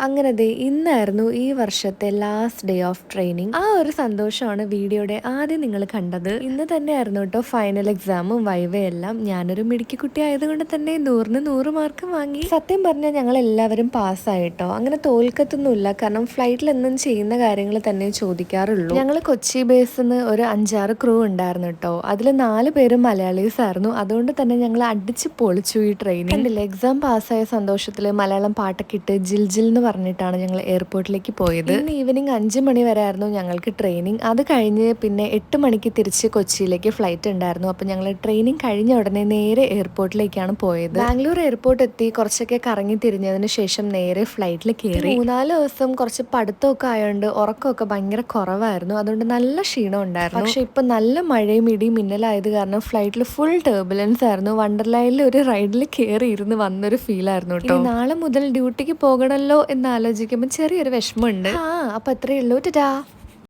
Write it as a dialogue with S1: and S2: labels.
S1: അങ്ങനെ ദേ ഇന്നായിരുന്നു ഈ വർഷത്തെ ലാസ്റ്റ് ഡേ ഓഫ് ട്രെയിനിങ്. ആ ഒരു സന്തോഷമാണ് വീഡിയോയുടെ ആദ്യം നിങ്ങൾ കണ്ടത്. ഇന്ന് തന്നെയായിരുന്നു കേട്ടോ ഫൈനൽ എക്സാമും വൈവയെല്ലാം. ഞാനൊരു മിടുക്കി കുട്ടി ആയതുകൊണ്ട് തന്നെ 100-ന് 100 മാർക്ക് വാങ്ങി. സത്യം പറഞ്ഞാൽ ഞങ്ങൾ എല്ലാവരും പാസ്സായിട്ടോ. അങ്ങനെ തോൽക്കത്തൊന്നുമില്ല, കാരണം ഫ്ലൈറ്റിൽ എന്നും ചെയ്യുന്ന കാര്യങ്ങൾ തന്നെ ചോദിക്കാറുള്ളൂ. ഞങ്ങൾ കൊച്ചി ബേസിൽ നിന്ന് ഒരു 5-6 ക്രൂ ഉണ്ടായിരുന്നു കേട്ടോ. അതിൽ 4 പേരും മലയാളീസ് ആയിരുന്നു. അതുകൊണ്ട് തന്നെ ഞങ്ങൾ അടിച്ച് പൊളിച്ചു ഈ ട്രെയിനിങ്. കണ്ടില്ലേ, എക്സാം പാസ്സായ സന്തോഷത്തിൽ മലയാളം പാട്ടൊക്കെ ഇട്ട് ജിൽ ജിൽ എന്ന് പറഞ്ഞിട്ടാണ് ഞങ്ങൾ എയർപോർട്ടിലേക്ക് പോയത്. ഇന്ന് ഈവനിങ് 5 മണി വരെ ആയിരുന്നു ഞങ്ങൾക്ക് ട്രെയിനിങ്. അത് കഴിഞ്ഞ് പിന്നെ 8 മണിക്ക് തിരിച്ച് കൊച്ചിയിലേക്ക് ഫ്ലൈറ്റ് ഉണ്ടായിരുന്നു. അപ്പോൾ ഞങ്ങൾ ട്രെയിനിങ് കഴിഞ്ഞ ഉടനെ നേരെ എയർപോർട്ടിലേക്കാണ് പോയത്. ബാംഗ്ലൂർ എയർപോർട്ട് എത്തി കുറച്ചൊക്കെ കറങ്ങി തിരിഞ്ഞതിന് ശേഷം നേരെ ഫ്ലൈറ്റിൽ കയറി. 3-4 ദിവസം കുറച്ച് പഠിത്തമൊക്കെ ആയതുകൊണ്ട് ഉറക്കമൊക്കെ ഭയങ്കര കുറവായിരുന്നു. അതുകൊണ്ട് നല്ല ക്ഷീണം ഉണ്ടായിരുന്നു. പക്ഷെ ഇപ്പൊ നല്ല മഴയും ഇടിയും മിന്നലായത് കാരണം ഫ്ലൈറ്റിൽ ഫുൾ ടർബുലൻസ് ആയിരുന്നു. വണ്ടർലാൻഡിൽ ഒരു റൈഡിൽ കയറി ഇരുന്ന് വന്നൊരു ഫീൽ ആയിരുന്നു കേട്ടോ. നാളെ മുതൽ ഡ്യൂട്ടിക്ക് പോകണമല്ലോ എന്ന് ആലോചിക്കുമ്പോൾ ചെറിയൊരു വിഷമമുണ്ട്. അപ്പൊ അത്രയേ ഉള്ളൂ. ടാ.